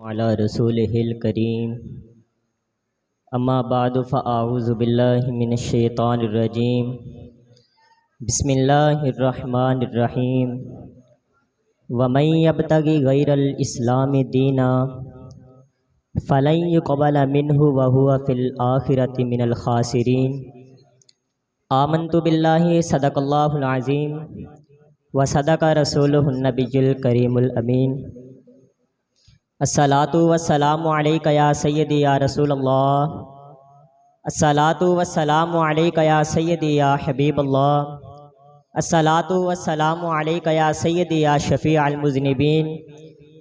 अला रसूलिहिल करीम अम्मा बाद फ़अऊज़ु बिल्लाहि मिनश्शैतानिर रजीम बिस्मिल्लाहिर्रहमानिर्रहीम वमन यब्तगि गैरल इस्लामि दीना फ़लन युक़बल मिन्हु व हुवा फ़िल आखिरति मिनल खासिरीन। आमन्तु बिल्लाहि सदक़ल्लाहुल अज़ीम व सदक़ रसूलुहुन नबियुल करीमुल अमीन। अस्सलातु वस्सलामु अलैका या सय्यदी या रसूलल्लाह, अस्सलातु वस्सलामु अलैका या सय्यदी या हबीबल्लाह, अस्सलातु वस्सलामु अलैका या सय्यदी या शफ़ीअल मुज़निबीन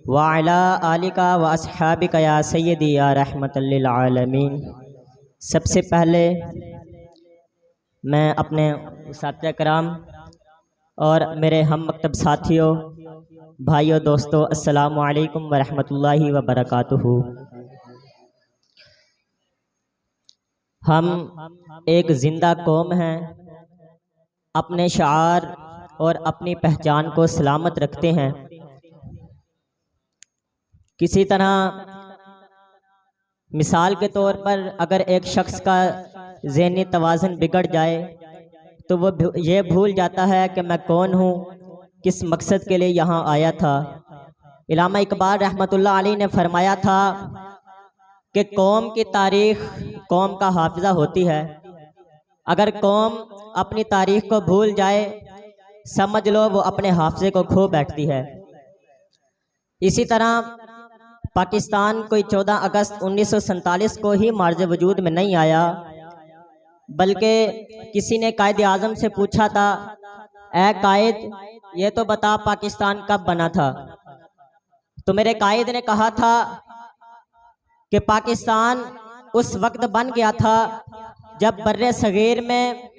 व अला आलिका व अस्हाबिका या सय्यदी या रहमतल लिल आलमीन। सबसे पहले मैं अपने साथिया कराम और मेरे हम मकतब साथियों, भाइयों, दोस्तों, अस्सलामु अलैकुम व रहमतुल्लाहि व बरकातुहू। हम एक ज़िंदा कौम हैं, अपने शार और अपनी पहचान को सलामत रखते हैं। किसी तरह मिसाल के तौर पर अगर एक शख्स का ज़हनी तवाज़ुन बिगड़ जाए तो वो ये भूल जाता है कि मैं कौन हूँ, किस मकसद के लिए यहाँ आया था। इल्लामा इकबाल रहमतुल्लाह अलैह ने फरमाया था कि कौम की तारीख़ कौम का हाफिज़ा होती है। अगर कौम अपनी तारीख़ को भूल जाए, समझ लो वो अपने हाफिज़े को खो बैठती है। इसी तरह पाकिस्तान कोई 14 अगस्त 1947 को ही मार्ज़ वजूद में नहीं आया, बल्कि किसी ने कायद आज़म से पूछा था, ऐ कायद ये तो बता पाकिस्तान कब बना था। तो मेरे कायद ने कहा था कि पाकिस्तान उस वक्त बन गया था जब बर्रे सगीर में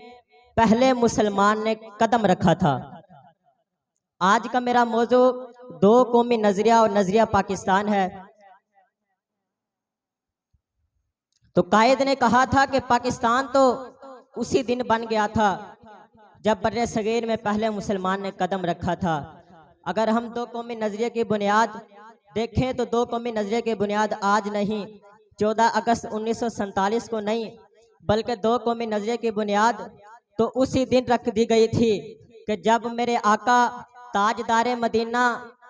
पहले मुसलमान ने कदम रखा था। आज का मेरा मौजू दो कौमी नजरिया और नजरिया पाकिस्तान है। तो कायद ने कहा था कि पाकिस्तान तो उसी दिन बन गया था जब बर्रे सगीर में पहले मुसलमान ने कदम रखा था। अगर हम दो कौमी नजरिए की बुनियाद देखें तो दो कौमी नजरिए की बुनियाद आज नहीं, 14 अगस्त 1947 को नहीं, बल्कि दो कौमी नजरिए की बुनियाद तो उसी दिन रख दी गई थी कि जब मेरे आका ताजदार मदीना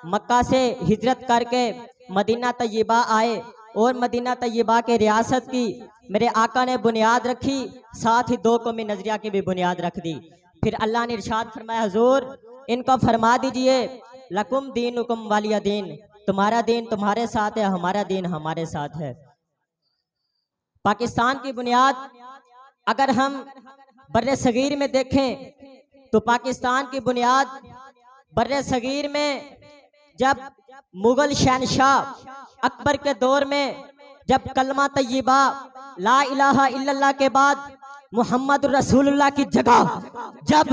मक्का से हिजरत करके मदीना तय्यबा आए और मदीना तय्यबा के रियासत की मेरे आका ने बुनियाद रखी, साथ ही दो कौमी नजरिया की भी बुनियाद रख दी। फिर अल्लाह ने इरशाद फरमाया, हुजूर इनको फरमा दीजिए लकुम दीनुकुम वालिया दीन, तुम्हारा दीन तुम्हारे साथ है, हमारा दीन हमारे साथ है। पाकिस्तान की बुनियाद अगर हम बर्रे सगीर में देखें तो पाकिस्तान की बुनियाद बर्रे सगीर में जब मुगल शहनशाह अकबर के दौर में जब कलमा तय्यबा ला इलाहा इल्लल्लाह के बाद मोहम्मद रसूलुल्लाह की जगह, जब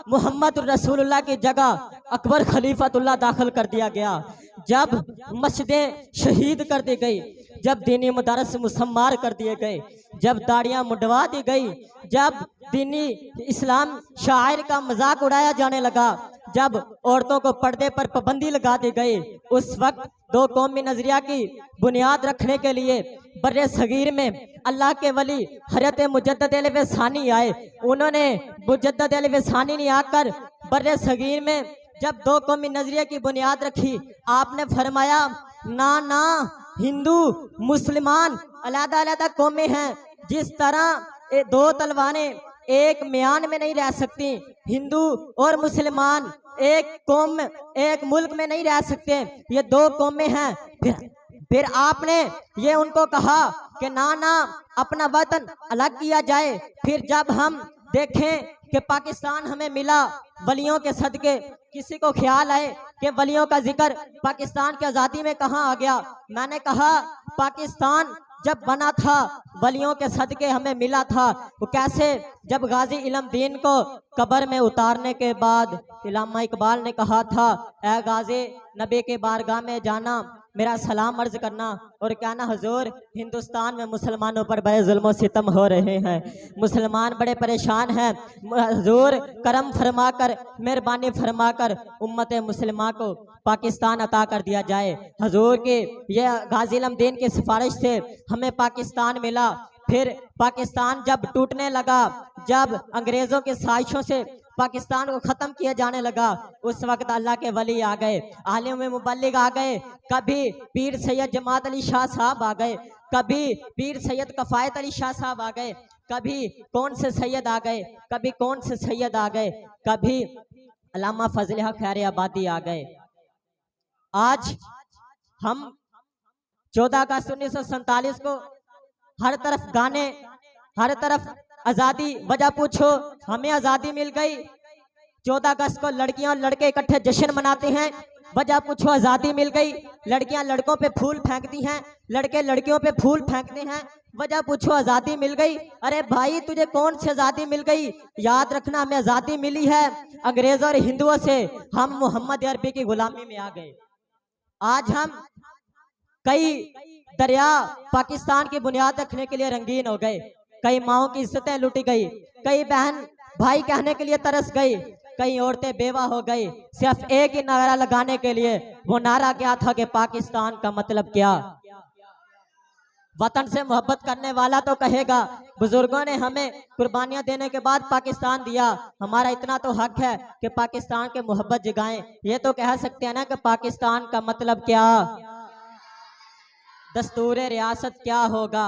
मोहम्मद रसूलुल्लाह की जगह अकबर खलीफतुल्लाह दाखिल कर दिया गया, जब मस्जिदें शहीद कर दी गई, जब दीनी मदारस मुसम्मार कर दिए गए, जब दाढ़ियाँ मुंडवा दी गई, जब दीनी इस्लाम शायर का मजाक उड़ाया जाने लगा, जब औरतों को पर्दे पर पाबंदी लगा दी गई, उस वक्त दो कौमी नजरिया की बुनियाद रखने के लिए बर्रे सगीर में अल्लाह के वली हज़रत मुजद्दद अलवी सानी आए। उन्होंने मुजद्दद अलवी सानी ने आकर बर्रे सगीर में जब दो कौमी नजरिए की बुनियाद रखी, आपने फरमाया ना ना, हिंदू मुसलमान अलग अलग कौमें हैं। जिस तरह ये दो तलवारें एक म्यान में नहीं रह सकती, हिंदू और मुसलमान एक कौम एक मुल्क में नहीं रह सकते, ये दो कौमें हैं। फिर आपने ये उनको कहा कि ना ना, अपना वतन अलग किया जाए। फिर जब हम देखें कि पाकिस्तान हमें मिला वलियों के सदके, किसी को ख्याल आए कि वलियों का जिक्र पाकिस्तान की आज़ादी में कहाँ आ गया। मैंने कहा पाकिस्तान जब बना था वलियों के सदके हमें मिला था। वो कैसे? जब गाजी इल्म दीन को कब्र में उतारने के बाद इल्लामा इकबाल ने कहा था, ऐ गाजी नबी के बारगाह में जाना मेरा सलाम अर्ज करना और कहना हुजूर हिंदुस्तान में मुसलमानों पर बड़े जुल्म सितम हो रहे हैं, मुसलमान बड़े परेशान हैं। हुजूर करम फरमाकर मेहरबानी फरमाकर उम्मत मुसलमान को पाकिस्तान अता कर दिया जाए। हुजूर के ये गाजी अल्मदीन की सिफारिश से हमें पाकिस्तान मिला। फिर पाकिस्तान जब टूटने लगा, जब अंग्रेजों के साजिशों से पाकिस्तान को खत्म किया जाने लगा, उस वक्त अल्लाह के वली आ गए, आलिम मुबल्लिग आ गए। कभी पीर सैयद जमात अली शाह साहब आ गए, कभी पीर सैयद कफायत अली शाह साहब आ गए, कभी कौन से सैयद आ गए, कभी कौन से सैयद आ गए, कभी अल्लामा फजल हक खैर आबादी आ गए। आज हम 14 अगस्त 1947 को हर तरफ गाने, हर तरफ आजादी, वजह पूछो हमें आजादी मिल गई। 14 अगस्त को लड़कियां और लड़के इकट्ठे जश्न मनाते हैं, वजह पूछो आजादी मिल गई। लड़कियां लड़कों पे फूल फेंकती हैं, लड़के लड़कियों पे फूल फेंकते हैं, वजह पूछो आजादी मिल गई। अरे भाई तुझे कौन सी आजादी मिल गई? याद रखना हमें आजादी मिली है अंग्रेजों और हिंदुओं से, हम मोहम्मद अरबी की गुलामी में आ गए। आज हम कई दरिया पाकिस्तान की बुनियाद रखने के लिए रंगीन हो गए, कई माओं की इज्जतें लूटी गई, कई बहन भाई कहने के लिए तरस गई, कई औरतें बेवा हो गई सिर्फ एक ही नारा लगाने के लिए। वो नारा क्या था कि पाकिस्तान का मतलब क्या? वतन से मोहब्बत करने वाला तो कहेगा बुजुर्गों ने हमें कुर्बानियां देने के बाद पाकिस्तान दिया, हमारा इतना तो हक है कि पाकिस्तान के मोहब्बत जगाएं। ये तो कह सकते हैं ना कि पाकिस्तान का मतलब क्या, दस्तूर रियासत क्या होगा।